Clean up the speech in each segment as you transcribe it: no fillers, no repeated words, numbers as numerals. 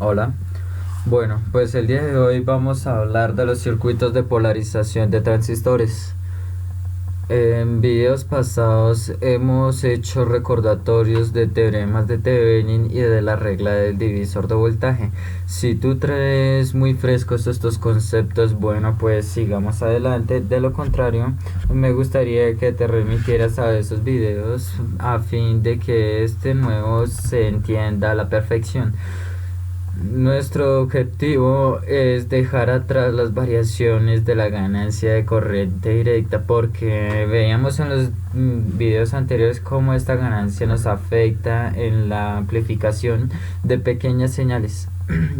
Hola. Bueno, pues el día de hoy vamos a hablar de los circuitos de polarización de transistores. En videos pasados hemos hecho recordatorios de teoremas de Thevenin y de la regla del divisor de voltaje. Si tú traes muy frescos estos conceptos, bueno, pues sigamos adelante. De lo contrario, me gustaría que te remitieras a esos videos a fin de que este nuevo se entienda a la perfección. Nuestro objetivo es dejar atrás las variaciones de la ganancia de corriente directa, porque veíamos en los videos anteriores cómo esta ganancia nos afecta en la amplificación de pequeñas señales.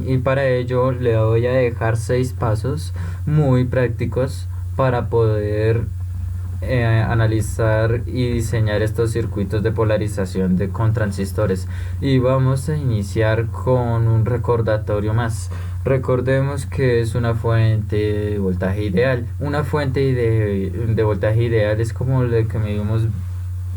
Y para ello le voy a dejar 6 pasos muy prácticos para poder analizar y diseñar estos circuitos de polarización con transistores. Y vamos a iniciar con un recordatorio más. Recordemos que es una fuente de voltaje ideal. Una fuente de voltaje ideal es como lo que hemos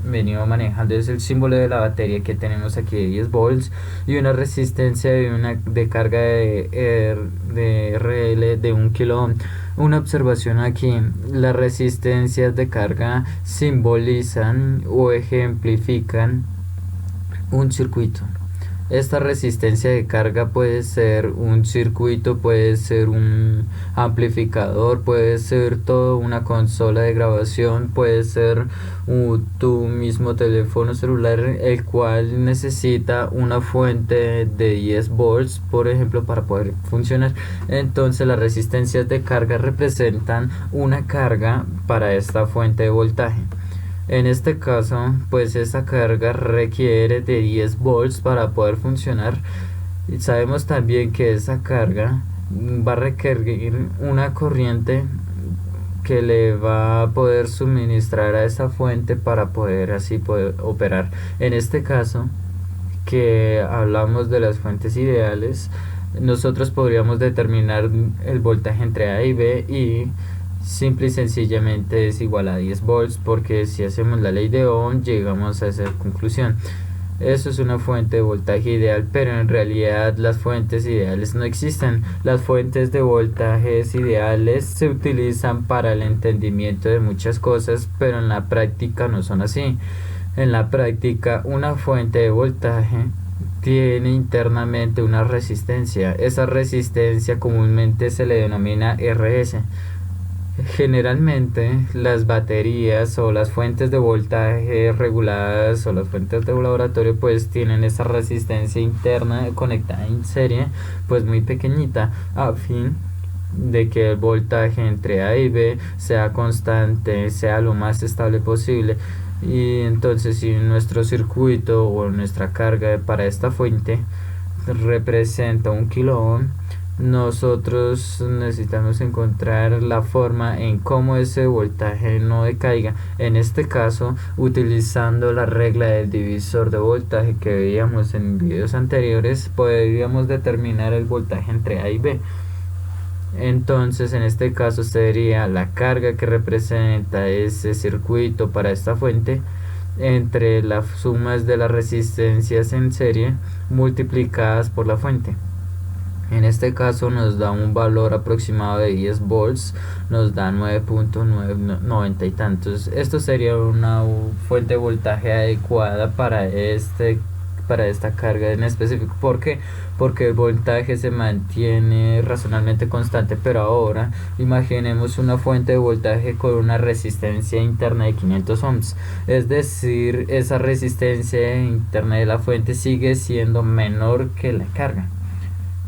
venido manejando, es el símbolo de la batería que tenemos aquí de 10 volts y una resistencia de carga de RL de 1 kilo ohm. Una observación aquí: las resistencias de carga simbolizan o ejemplifican un circuito. Esta resistencia de carga puede ser un circuito, puede ser un amplificador, puede ser toda una consola de grabación, puede ser tu mismo teléfono celular, el cual necesita una fuente de 10 volts, por ejemplo, para poder funcionar. Entonces las resistencias de carga representan una carga para esta fuente de voltaje. En este caso, pues esa carga requiere de 10 volts para poder funcionar. Y sabemos también que esa carga va a requerir una corriente que le va a poder suministrar a esa fuente para poder así poder operar. En este caso, que hablamos de las fuentes ideales, nosotros podríamos determinar el voltaje entre A y B, y simple y sencillamente es igual a 10 volts, porque si hacemos la ley de Ohm llegamos a esa conclusión. Eso es una fuente de voltaje ideal, pero en realidad las fuentes ideales no existen. Las fuentes de voltajes ideales se utilizan para el entendimiento de muchas cosas, pero en la práctica no son así. En la práctica, una fuente de voltaje tiene internamente una resistencia. Esa resistencia comúnmente se le denomina RS. Generalmente las baterías o las fuentes de voltaje reguladas o las fuentes de laboratorio pues tienen esa resistencia interna conectada en serie, pues muy pequeñita, a fin de que el voltaje entre A y B sea constante, sea lo más estable posible. Y entonces, si nuestro circuito o nuestra carga para esta fuente representa 1 kilo ohm, nosotros necesitamos encontrar la forma en cómo ese voltaje no decaiga. En este caso, utilizando la regla del divisor de voltaje que veíamos en videos anteriores, podríamos determinar el voltaje entre A y B. Entonces, en este caso sería la carga que representa ese circuito para esta fuente entre las sumas de las resistencias en serie multiplicadas por la fuente. En este caso nos da un valor aproximado de 10 volts, nos da 9.990 y tantos. Esto sería una fuente de voltaje adecuada para esta carga en específico. ¿Por qué? Porque el voltaje se mantiene razonablemente constante, pero ahora imaginemos una fuente de voltaje con una resistencia interna de 500 ohms. Es decir, esa resistencia interna de la fuente sigue siendo menor que la carga,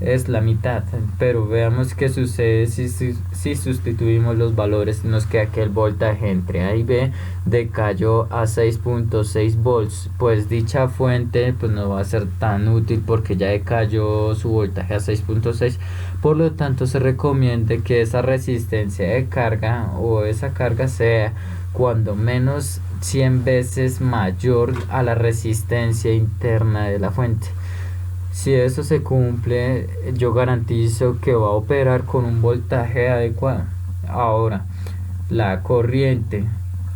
es la mitad, pero veamos qué sucede si sustituimos los valores. Nos queda que el voltaje entre A y B decayó a 6.6 volts, pues dicha fuente pues no va a ser tan útil porque ya decayó su voltaje a 6.6. Por lo tanto, se recomienda que esa resistencia de carga o esa carga sea cuando menos 100 veces mayor a la resistencia interna de la fuente. Si eso se cumple, yo garantizo que va a operar con un voltaje adecuado. Ahora, la corriente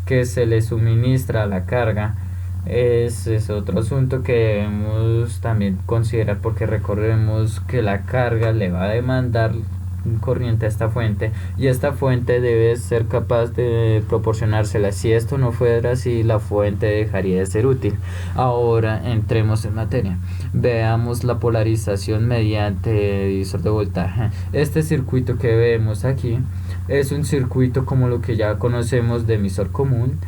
que se le suministra a la carga Ese es otro asunto que debemos también considerar porque recordemos que la carga le va a demandar corriente a esta fuente y esta fuente debe ser capaz de proporcionársela. Si esto no fuera así, la fuente dejaría de ser útil. Ahora entremos en materia. Veamos la polarización mediante divisor de voltaje. Este circuito que vemos aquí es un circuito como lo que ya conocemos de emisor común.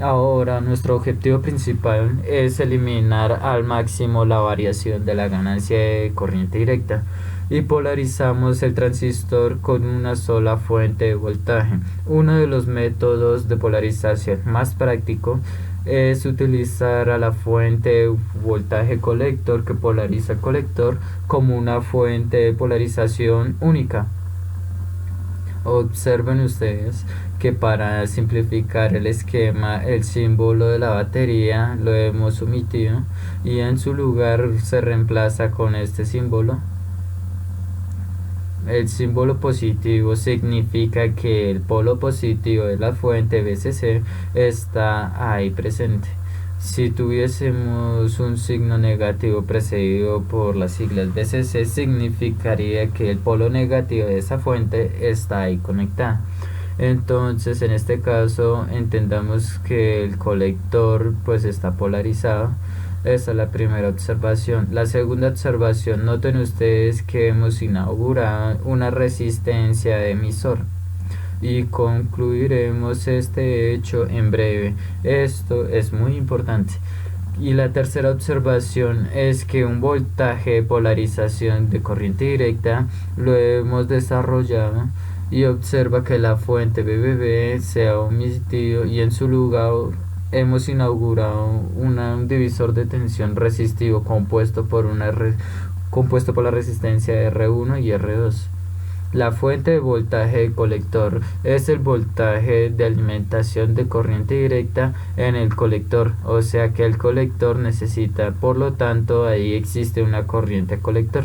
Ahora nuestro objetivo principal es eliminar al máximo la variación de la ganancia de corriente directa y polarizamos el transistor con una sola fuente de voltaje. Uno de los métodos de polarización más práctico es utilizar a la fuente de voltaje colector que polariza el colector como una fuente de polarización única. Observen ustedes que para simplificar el esquema, el símbolo de la batería lo hemos omitido y en su lugar se reemplaza con este símbolo. El símbolo positivo significa que el polo positivo de la fuente VCC está ahí presente. Si tuviésemos un signo negativo precedido por las siglas VCC, significaría que el polo negativo de esa fuente está ahí conectado. Entonces, en este caso, entendamos que el colector pues está polarizado. Esa es la primera observación. La segunda observación, noten ustedes que hemos inaugurado una resistencia de emisor y concluiremos este hecho en breve. Esto es muy importante. Y la tercera observación es que un voltaje de polarización de corriente directa lo hemos desarrollado y observa que la fuente BBB se ha omitido y en su lugar hemos inaugurado un divisor de tensión resistivo compuesto por la resistencia R1 y R2. La fuente de voltaje de colector es el voltaje de alimentación de corriente directa en el colector, o sea que el colector necesita, por lo tanto ahí existe una corriente colector.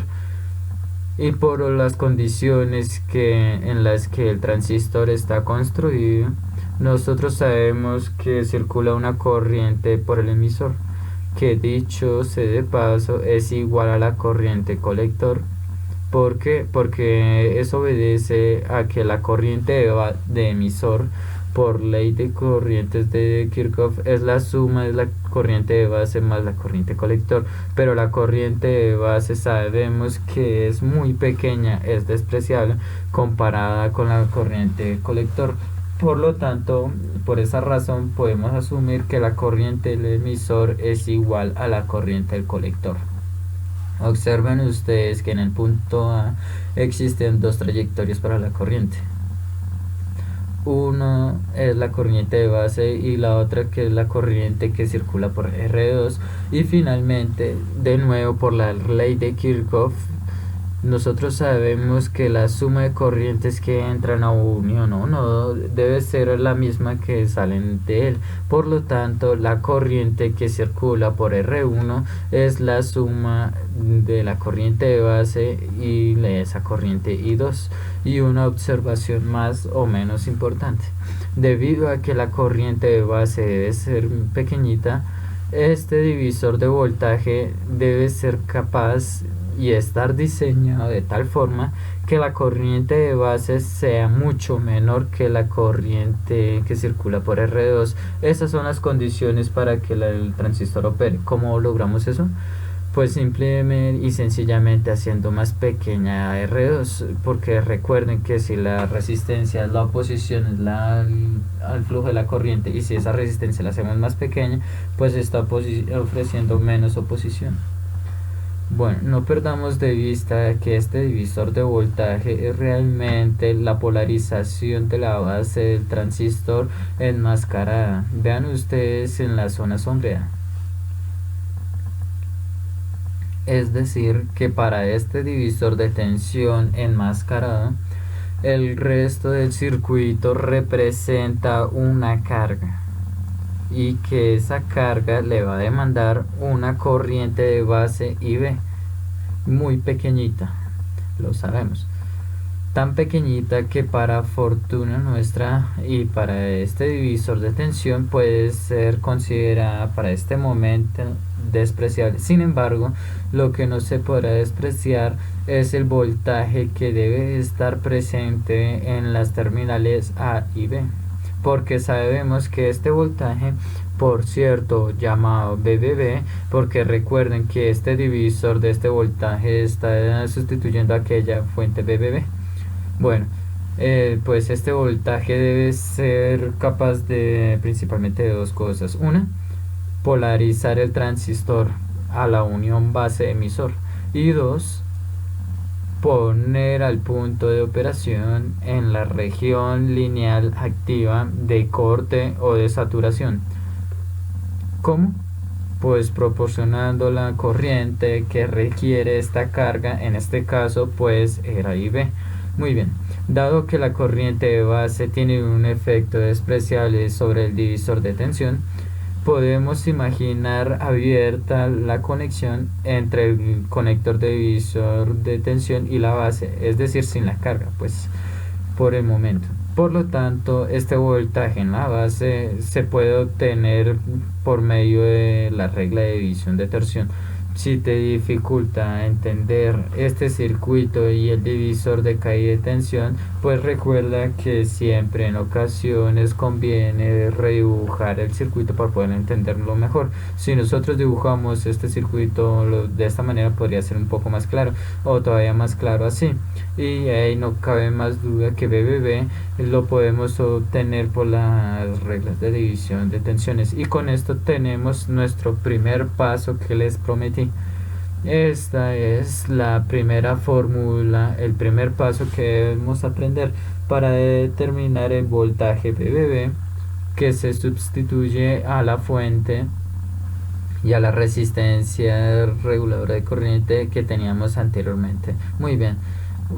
Y por las condiciones en las que el transistor está construido, nosotros sabemos que circula una corriente por el emisor, que dicho sea de paso es igual a la corriente colector. ¿Por qué? Porque eso obedece a que la corriente de emisor, por ley de corrientes de Kirchhoff, es la suma de la corriente de base más la corriente colector, pero la corriente de base sabemos que es muy pequeña, es despreciable comparada con la corriente colector. Por lo tanto, por esa razón podemos asumir que la corriente del emisor es igual a la corriente del colector. Observen ustedes que en el punto A existen dos trayectorias para la corriente. Una es la corriente de base y la otra que es la corriente que circula por R2. Y finalmente, de nuevo por la ley de Kirchhoff, nosotros sabemos que la suma de corrientes que entran a unión o nodo debe ser la misma que salen de él. Por lo tanto, la corriente que circula por R1 es la suma de la corriente de base y esa corriente I2. Y una observación más o menos importante. Debido a que la corriente de base debe ser pequeñita, este divisor de voltaje debe ser capaz y estar diseñado de tal forma que la corriente de base sea mucho menor que la corriente que circula por R2. Esas son las condiciones para que el transistor opere. ¿Cómo logramos eso? Pues simplemente y sencillamente haciendo más pequeña R2, porque recuerden que si la resistencia es la oposición al flujo de la corriente y si esa resistencia la hacemos más pequeña, pues está ofreciendo menos oposición. Bueno, no perdamos de vista que este divisor de voltaje es realmente la polarización de la base del transistor enmascarada. Vean ustedes en la zona sombreada. Es decir, que para este divisor de tensión enmascarado, el resto del circuito representa una carga y que esa carga le va a demandar una corriente de base IB muy pequeñita, lo sabemos. tan pequeñita que para fortuna nuestra y para este divisor de tensión puede ser considerada para este momento despreciable. Sin embargo, lo que no se podrá despreciar es el voltaje que debe estar presente en las terminales A y B, porque sabemos que este voltaje, por cierto, llamado VBB, porque recuerden que este divisor de este voltaje está sustituyendo aquella fuente VBB. Bueno, pues este voltaje debe ser capaz de principalmente de dos cosas. Una, polarizar el transistor a la unión base emisor. Y dos, poner al punto de operación en la región lineal activa de corte o de saturación. ¿Cómo? Pues proporcionando la corriente que requiere esta carga, en este caso pues era IB. Muy bien, dado que la corriente de base tiene un efecto despreciable sobre el divisor de tensión, podemos imaginar abierta la conexión entre el conector de divisor de tensión y la base, es decir, sin la carga, pues por el momento. Por lo tanto, este voltaje en la base se puede obtener por medio de la regla de división de tensión. Si te dificulta entender este circuito y el divisor de caída de tensión, pues recuerda que siempre en ocasiones conviene redibujar el circuito para poder entenderlo mejor. Si nosotros dibujamos este circuito de esta manera, podría ser un poco más claro o todavía más claro así. Y ahí no cabe más duda que BBB lo podemos obtener por las reglas de división de tensiones. Y con esto tenemos nuestro primer paso que les prometí. Esta es la primera fórmula, el primer paso que debemos aprender para determinar el voltaje BBB, que se sustituye a la fuente y a la resistencia reguladora de corriente que teníamos anteriormente. Muy bien,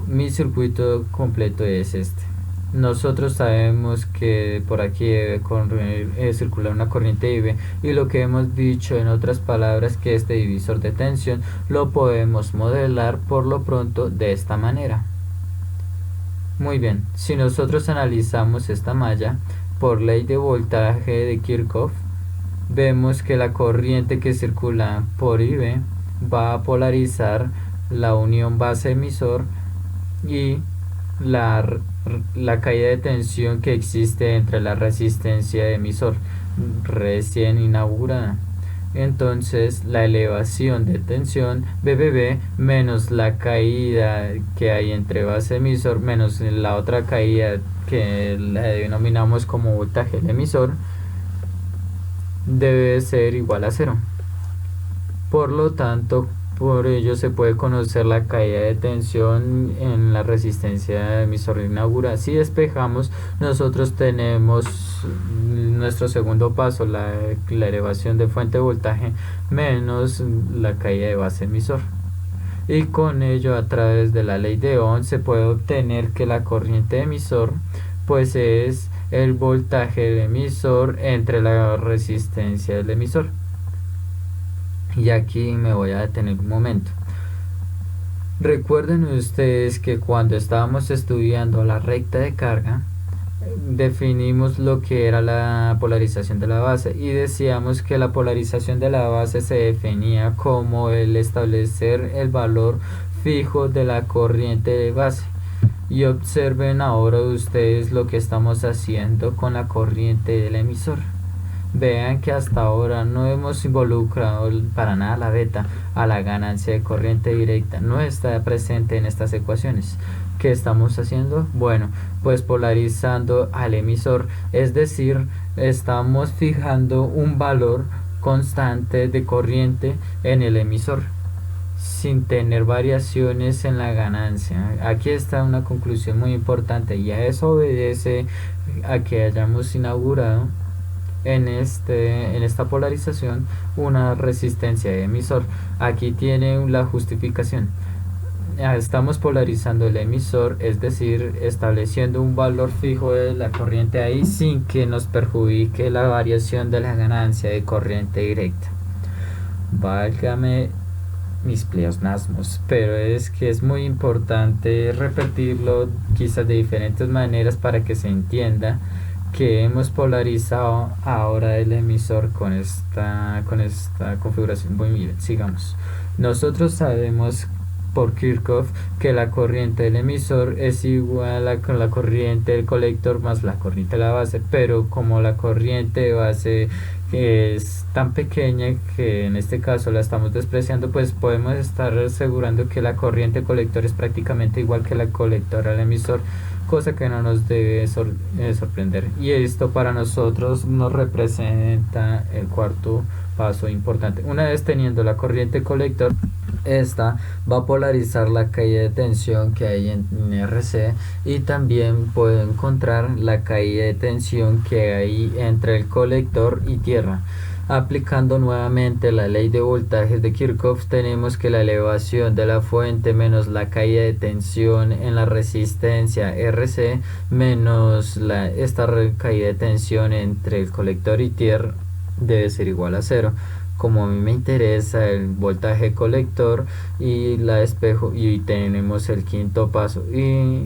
mi circuito completo es este. Nosotros sabemos que por aquí debe circular una corriente IB, y lo que hemos dicho en otras palabras que este divisor de tensión lo podemos modelar por lo pronto de esta manera. Muy bien, si nosotros analizamos esta malla por ley de voltaje de Kirchhoff, vemos que la corriente que circula por IB va a polarizar la unión base emisor y la caída de tensión que existe entre la resistencia de emisor recién inaugurada. Entonces la elevación de tensión BBB menos la caída que hay entre base emisor menos la otra caída que la denominamos como voltaje del emisor debe ser igual a cero. Por lo tanto, por ello se puede conocer la caída de tensión en la resistencia emisor inaugurada. Si despejamos, nosotros tenemos nuestro segundo paso, la elevación de fuente de voltaje menos la caída de base emisor. Y con ello, a través de la ley de Ohm, se puede obtener que la corriente emisor pues es el voltaje del emisor entre la resistencia del emisor. Y aquí me voy a detener un momento. Recuerden ustedes que cuando estábamos estudiando la recta de carga, definimos lo que era la polarización de la base y decíamos que la polarización de la base se definía como el establecer el valor fijo de la corriente de base. Y observen ahora ustedes lo que estamos haciendo con la corriente del emisor. Vean que hasta ahora no hemos involucrado para nada la beta a la ganancia de corriente directa. No está presente en estas ecuaciones. ¿Qué estamos haciendo? Bueno, pues polarizando al emisor, es decir, estamos fijando un valor constante de corriente en el emisor sin tener variaciones en la ganancia. Aquí está una conclusión muy importante y a eso obedece a que hayamos inaugurado en esta polarización una resistencia de emisor. Aquí tiene la justificación. Estamos polarizando el emisor, es decir, estableciendo un valor fijo de la corriente ahí sin que nos perjudique la variación de la ganancia de corriente directa. Válgame mis pleonasmos, pero es que es muy importante repetirlo quizás de diferentes maneras para que se entienda que hemos polarizado ahora el emisor con esta configuración. Muy bien, sigamos. Nosotros sabemos por Kirchhoff que la corriente del emisor es igual a con la corriente del colector más la corriente de la base, pero como la corriente de base es tan pequeña que en este caso la estamos despreciando, pues podemos estar asegurando que la corriente colector es prácticamente igual que la colector al emisor, cosa que no nos debe sorprender. Y esto para nosotros nos representa el cuarto paso importante. Una vez teniendo la corriente colector, esta va a polarizar la caída de tensión que hay en RC, y también puedo encontrar la caída de tensión que hay entre el colector y tierra. Aplicando nuevamente la ley de voltajes de Kirchhoff, tenemos que la elevación de la fuente menos la caída de tensión en la resistencia RC menos esta caída de tensión entre el colector y tierra debe ser igual a cero. Como a mí me interesa el voltaje colector y la espejo, y tenemos el quinto paso, y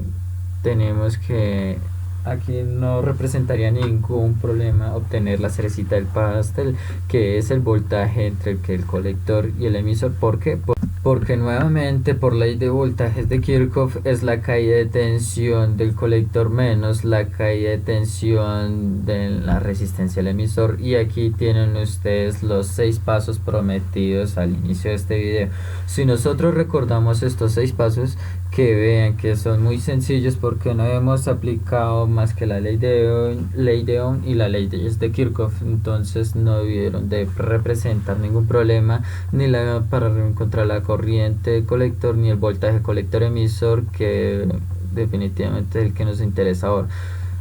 tenemos que aquí no representaría ningún problema obtener la cerecita del pastel, que es el voltaje entre el colector y el emisor. ¿Por qué? Porque nuevamente por ley de voltajes de Kirchhoff es la caída de tensión del colector menos la caída de tensión de la resistencia del emisor, y aquí tienen ustedes los 6 pasos prometidos al inicio de este video. Si nosotros recordamos estos 6 pasos, que vean que son muy sencillos porque no hemos aplicado más que la ley de Ohm y la ley de Kirchhoff, entonces no debieron de representar ningún problema ni para encontrar la corriente colector ni el voltaje colector emisor, que definitivamente es el que nos interesa ahora.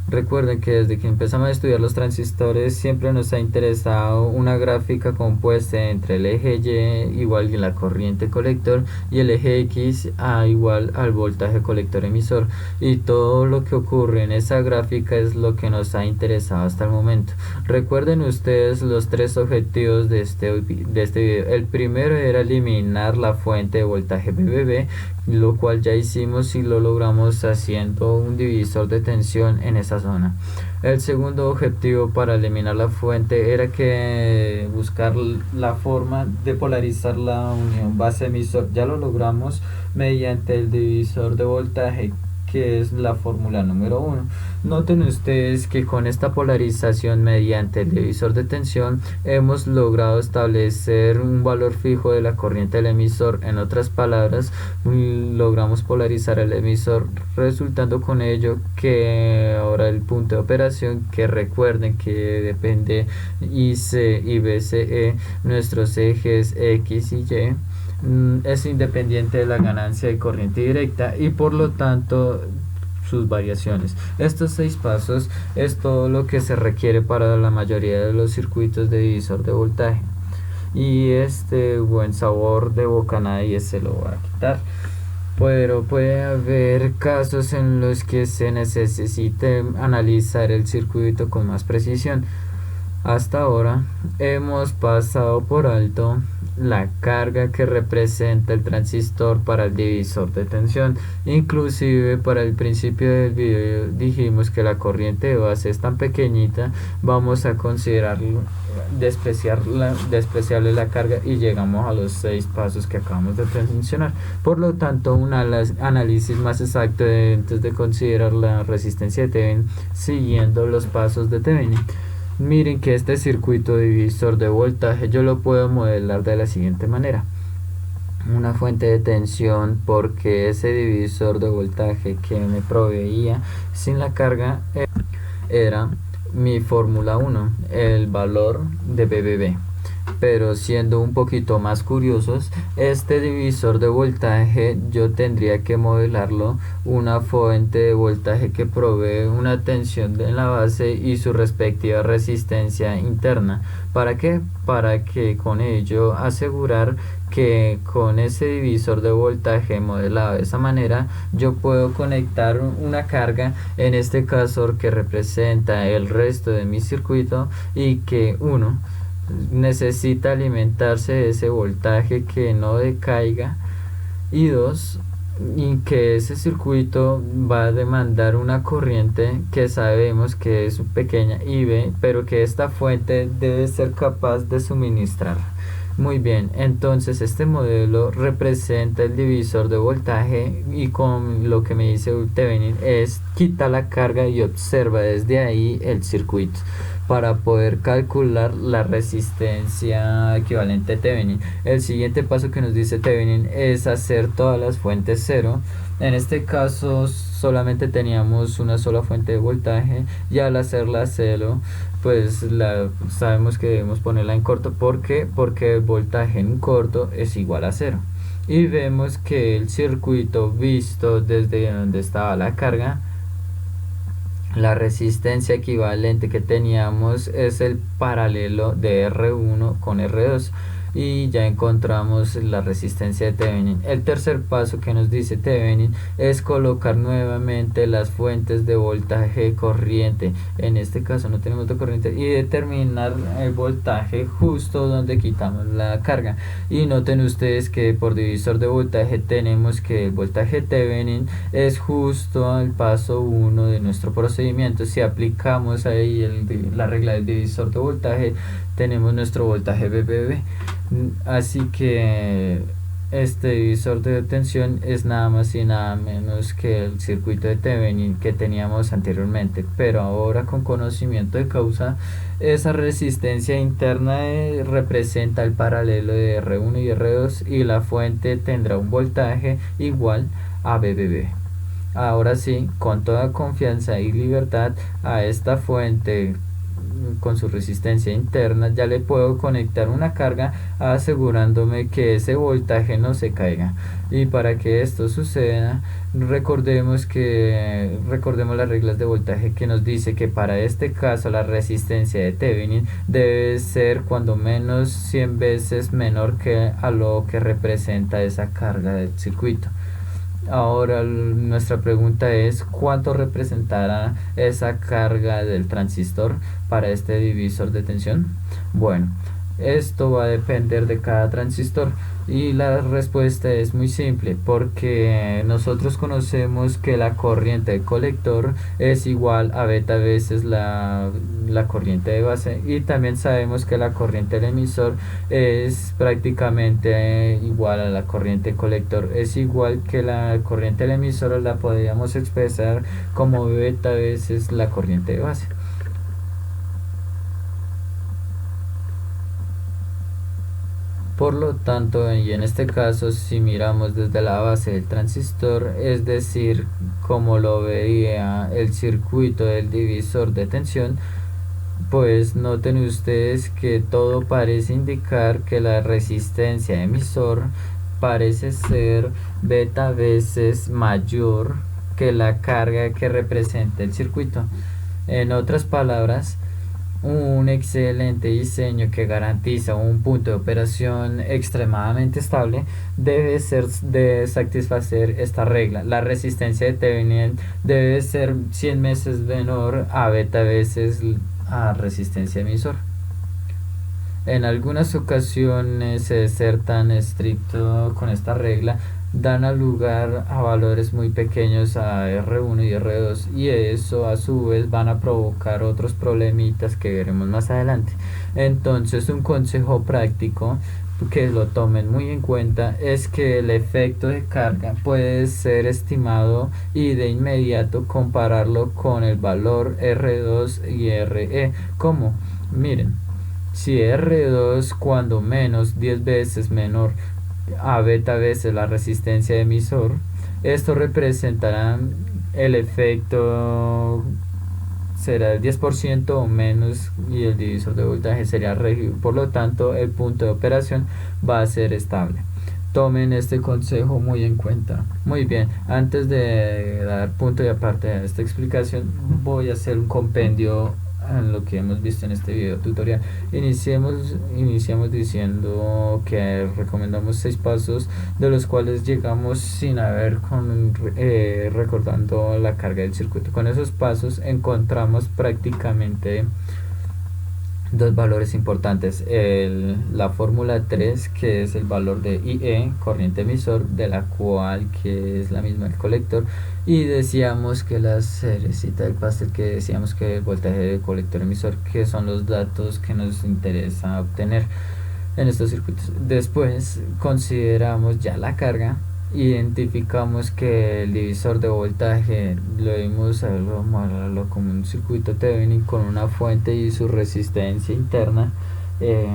Recuerden que desde que empezamos a estudiar los transistores siempre nos ha interesado una gráfica compuesta entre el eje Y igual que la corriente colector y el eje X igual al voltaje colector emisor, y todo lo que ocurre en esa gráfica es lo que nos ha interesado hasta el momento. Recuerden ustedes los 3 objetivos de este video. El primero era eliminar la fuente de voltaje BBB, lo cual ya hicimos y lo logramos haciendo un divisor de tensión en esa zona. El segundo objetivo para eliminar la fuente era que buscar la forma de polarizar la unión base emisor. Ya lo logramos mediante el divisor de voltaje, que es la fórmula número 1. Noten ustedes que con esta polarización mediante el divisor de tensión hemos logrado establecer un valor fijo de la corriente del emisor. En otras palabras, logramos polarizar el emisor, resultando con ello que ahora el punto de operación, que recuerden que depende IC y BCE, nuestros ejes X y Y, es independiente de la ganancia de corriente directa y por lo tanto sus variaciones. Estos 6 pasos es todo lo que se requiere para la mayoría de los circuitos de divisor de voltaje, y este buen sabor de boca nadie se lo va a quitar. Pero puede haber casos en los que se necesite analizar el circuito con más precisión. Hasta ahora hemos pasado por alto la carga que representa el transistor para el divisor de tensión. Inclusive para el principio del video dijimos que la corriente de base es tan pequeñita, vamos a considerar despreciable la carga, y llegamos a los 6 pasos que acabamos de mencionar. Por lo tanto, un análisis más exacto antes de considerar la resistencia de Thevenin siguiendo los pasos de Thevenin. Miren que este circuito divisor de voltaje yo lo puedo modelar de la siguiente manera. Una fuente de tensión, porque ese divisor de voltaje que me proveía sin la carga era mi fórmula 1, el valor de BBB. Pero siendo un poquito más curiosos, este divisor de voltaje yo tendría que modelarlo una fuente de voltaje que provee una tensión en la base y su respectiva resistencia interna. ¿Para qué? Para que con ello asegurar que con ese divisor de voltaje modelado de esa manera yo puedo conectar una carga, en este caso que representa el resto de mi circuito, y que necesita alimentarse de ese voltaje que no decaiga, y dos, y que ese circuito va a demandar una corriente que sabemos que es pequeña IV, pero que esta fuente debe ser capaz de suministrar. Muy bien, entonces este modelo representa el divisor de voltaje, y con lo que me dice Thevenin es quita la carga y observa desde ahí el circuito para poder calcular la resistencia equivalente a Thevenin. El siguiente paso que nos dice Thevenin es hacer todas las fuentes cero. En este caso solamente teníamos una sola fuente de voltaje, y al hacerla cero pues sabemos que debemos ponerla en corto. ¿Por qué? Porque el voltaje en corto es igual a cero. Y vemos que el circuito visto desde donde estaba la carga, la resistencia equivalente que teníamos es el paralelo de R1 con R2, y ya encontramos la resistencia de Thevenin. El tercer paso que nos dice Thevenin es colocar nuevamente las fuentes de voltaje corriente, en este caso no tenemos de corriente, y determinar el voltaje justo donde quitamos la carga. Y noten ustedes que por divisor de voltaje tenemos que el voltaje Thevenin es justo al paso 1 de nuestro procedimiento. Si aplicamos ahí la regla del divisor de voltaje, tenemos nuestro voltaje VBB. Así que este divisor de tensión es nada más y nada menos que el circuito de Thevenin que teníamos anteriormente, pero ahora con conocimiento de causa. Esa resistencia interna representa el paralelo de R1 y R2, y la fuente tendrá un voltaje igual a VBB. Ahora sí, con toda confianza y libertad a esta fuente con su resistencia interna ya le puedo conectar una carga, asegurándome que ese voltaje no se caiga. Y para que esto suceda, recordemos las reglas de voltaje, que nos dice que para este caso la resistencia de Thevenin debe ser cuando menos 100 veces menor que a lo que representa esa carga del circuito. Ahora nuestra pregunta es: ¿cuánto representará esa carga del transistor para este divisor de tensión? Bueno, esto va a depender de cada transistor, y la respuesta es muy simple, porque nosotros conocemos que la corriente de colector es igual a beta veces la corriente de base, y también sabemos que la corriente del emisor es prácticamente igual a la corriente de colector. Es igual que la corriente del emisor, la podríamos expresar como beta veces la corriente de base. Por lo tanto, y en este caso, si miramos desde la base del transistor, es decir, como lo vería el circuito del divisor de tensión, pues noten ustedes que todo parece indicar que la resistencia emisor parece ser beta veces mayor que la carga que representa el circuito. En otras palabras, un excelente diseño que garantiza un punto de operación extremadamente estable debe satisfacer esta regla. La resistencia de Thevenin debe ser 100 veces menor a beta veces a resistencia emisor. En algunas ocasiones, ser tan estricto con esta regla dan lugar a valores muy pequeños a R1 y R2, y eso a su vez van a provocar otros problemitas que veremos más adelante. Entonces, un consejo práctico que lo tomen muy en cuenta es que el efecto de carga puede ser estimado y de inmediato compararlo con el valor R2 y RE. ¿Cómo? Miren, si R2 cuando menos 10 veces menor a beta veces la resistencia emisor, esto representará el efecto será el 10% o menos, y el divisor de voltaje sería rígido. Por lo tanto, el punto de operación va a ser estable. Tomen este consejo muy en cuenta. Muy bien, antes de dar punto y aparte a esta explicación, voy a hacer un compendio en lo que hemos visto en este video tutorial. Iniciamos diciendo que recomendamos 6 pasos, de los cuales llegamos sin haber recordando la carga del circuito. Con esos pasos encontramos prácticamente dos valores importantes, la fórmula 3 que es el valor de IE, corriente emisor, de la cual que es la misma el colector, y decíamos que la cerecita del pastel que decíamos que el voltaje del colector emisor, que son los datos que nos interesa obtener en estos circuitos. Después consideramos ya la carga, identificamos que el divisor de voltaje lo debemos modelarlo como un circuito Thevenin con una fuente y su resistencia interna. eh,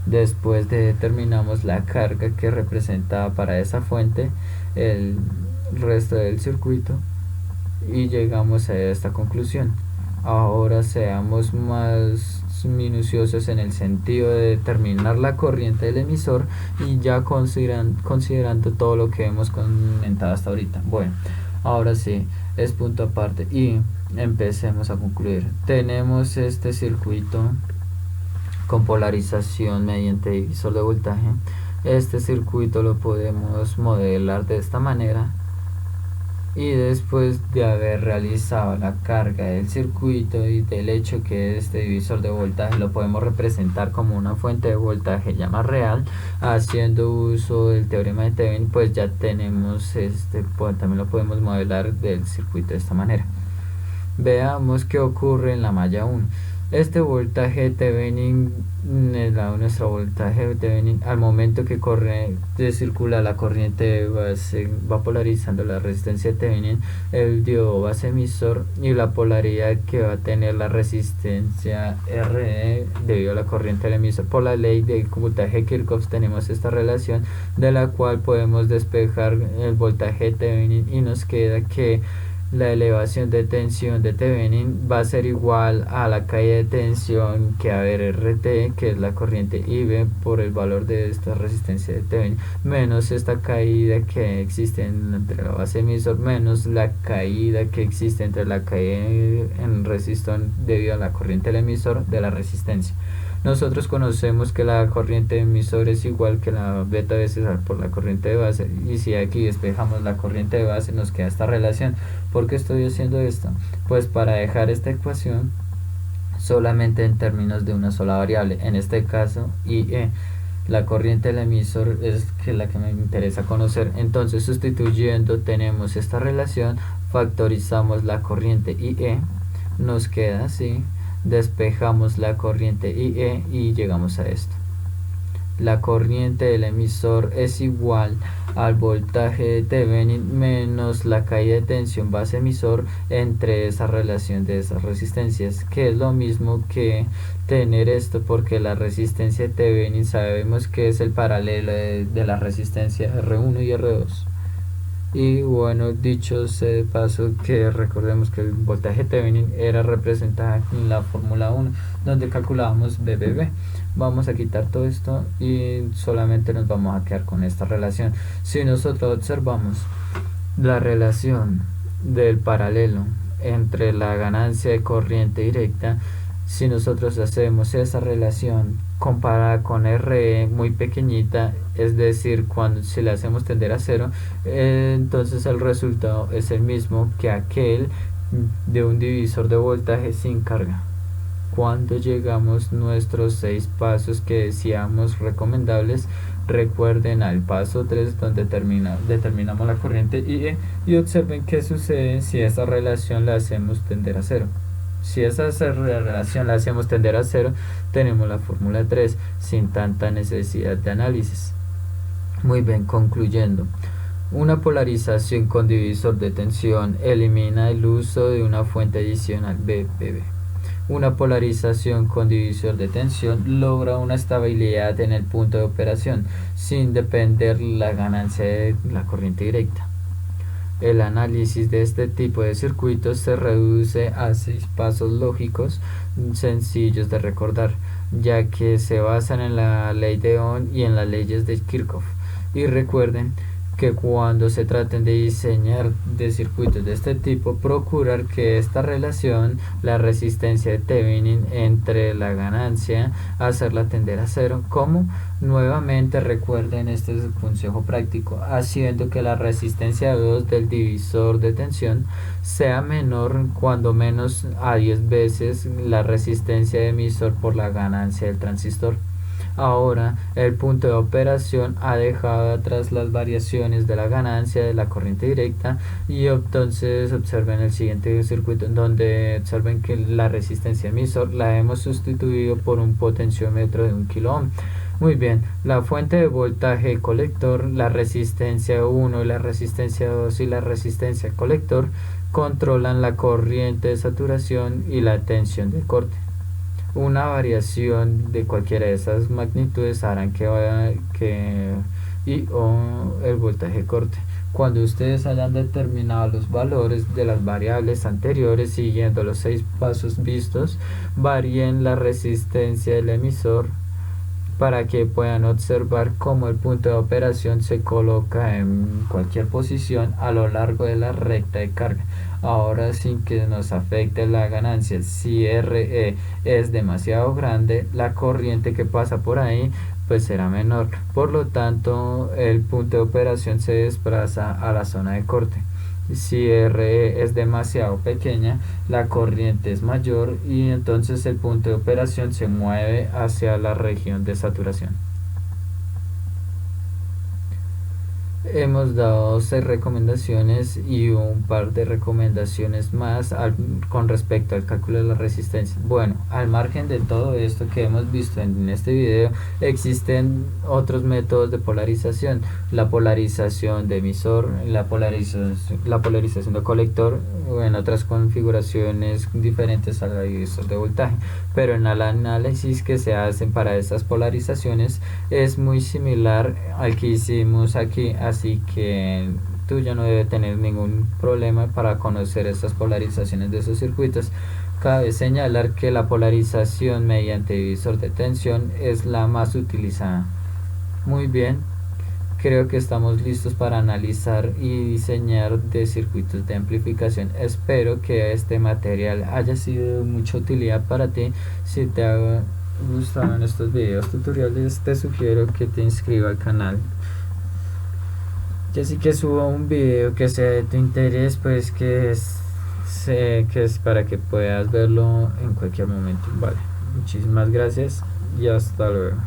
Después determinamos la carga que representaba para esa fuente el resto del circuito y llegamos a esta conclusión. Ahora seamos más minuciosos en el sentido de determinar la corriente del emisor y ya considerando todo lo que hemos comentado hasta ahorita. Bueno, ahora sí, es punto aparte y empecemos a concluir. Tenemos este circuito con polarización mediante divisor de voltaje. Este circuito lo podemos modelar de esta manera. Y después de haber realizado la carga del circuito y del hecho que este divisor de voltaje lo podemos representar como una fuente de voltaje ya más real, haciendo uso del teorema de Thevenin, pues ya tenemos pues también lo podemos modelar del circuito de esta manera. Veamos qué ocurre en la malla 1. Este voltaje Thevenin, nuestro voltaje Thevenin, al momento que circula la corriente base, va polarizando la resistencia de Thevenin, el diodo base emisor y la polaridad que va a tener la resistencia RE debido a la corriente del emisor. Por la ley del voltaje de Kirchhoff tenemos esta relación de la cual podemos despejar el voltaje Thevenin y nos queda que la elevación de tensión de Thevenin va a ser igual a la caída de tensión que a ver RT, que es la corriente IB por el valor de esta resistencia de Thevenin, menos esta caída que existe entre la base emisor, menos la caída que existe entre la caída en resistor debido a la corriente del emisor de la resistencia. Nosotros conocemos que la corriente emisor es igual que la beta veces por la corriente de base, y si aquí despejamos la corriente de base nos queda esta relación. ¿Por qué estoy haciendo esto? Pues para dejar esta ecuación solamente en términos de una sola variable, en este caso IE. La corriente del emisor es la que me interesa conocer. Entonces, sustituyendo, tenemos esta relación, factorizamos la corriente IE, nos queda así. Despejamos la corriente IE y llegamos a esto. La corriente del emisor es igual al voltaje de Thevenin menos la caída de tensión base emisor entre esa relación de esas resistencias, que es lo mismo que tener esto, porque la resistencia de Thevenin sabemos que es el paralelo de la resistencia R1 y R2. Y bueno, dicho sea de paso, que recordemos que el voltaje Thevenin era representado en la fórmula 1 donde calculábamos BBB. Vamos a quitar todo esto y solamente nos vamos a quedar con esta relación. Si nosotros observamos la relación del paralelo entre la ganancia de corriente directa, si nosotros hacemos esa relación comparada con RE muy pequeñita, es decir, si le hacemos tender a cero, entonces el resultado es el mismo que aquel de un divisor de voltaje sin carga. Cuando llegamos nuestros 6 pasos que decíamos recomendables, recuerden al paso 3 donde determinamos la corriente IE y observen qué sucede si esa relación la hacemos tender a cero. Si esa relación la hacemos tender a cero, tenemos la fórmula 3 sin tanta necesidad de análisis. Muy bien, concluyendo. Una polarización con divisor de tensión elimina el uso de una fuente adicional BBB. Una polarización con divisor de tensión logra una estabilidad en el punto de operación sin depender la ganancia de la corriente directa. El análisis de este tipo de circuitos se reduce a 6 pasos lógicos sencillos de recordar, ya que se basan en la ley de Ohm y en las leyes de Kirchhoff. Y recuerden que cuando se traten de diseñar de circuitos de este tipo, procurar que esta relación, la resistencia de Thevenin entre la ganancia, hacerla tender a cero. ¿Cómo? Nuevamente recuerden este consejo práctico, haciendo que la resistencia 2 del divisor de tensión sea menor cuando menos a 10 veces la resistencia de emisor por la ganancia del transistor. Ahora el punto de operación ha dejado atrás las variaciones de la ganancia de la corriente directa, y entonces observen el siguiente circuito en donde observen que la resistencia emisor la hemos sustituido por un potenciómetro de 1 kilo ohm. Muy bien, la fuente de voltaje colector, la resistencia 1, la resistencia 2 y la resistencia colector controlan la corriente de saturación y la tensión de corte. Una variación de cualquiera de esas magnitudes harán que el voltaje corte. Cuando ustedes hayan determinado los valores de las variables anteriores siguiendo los 6 pasos vistos, varíen la resistencia del emisor para que puedan observar cómo el punto de operación se coloca en cualquier posición a lo largo de la recta de carga. Ahora, sin que nos afecte la ganancia, si RE es demasiado grande, la corriente que pasa por ahí pues será menor, por lo tanto el punto de operación se desplaza a la zona de corte. Si RE es demasiado pequeña, la corriente es mayor y entonces el punto de operación se mueve hacia la región de saturación. Hemos dado 6 recomendaciones y un par de recomendaciones más con respecto al cálculo de la resistencia. Bueno, al margen de todo esto que hemos visto en este video, existen otros métodos de polarización: la polarización de emisor, la polarización de colector, o en otras configuraciones diferentes al divisor de voltaje. Pero en el análisis que se hacen para estas polarizaciones es muy similar al que hicimos aquí, así que tú ya no debes tener ningún problema para conocer estas polarizaciones de esos circuitos. Cabe señalar que la polarización mediante divisor de tensión es la más utilizada. Muy bien, creo que estamos listos para analizar y diseñar de circuitos de amplificación. Espero que este material haya sido de mucha utilidad para ti. Si te ha gustado en estos videos tutoriales, te sugiero que te inscribas al canal. Ya sí que subo un video que sea de tu interés, pues que es para que puedas verlo en cualquier momento. Vale, muchísimas gracias y hasta luego.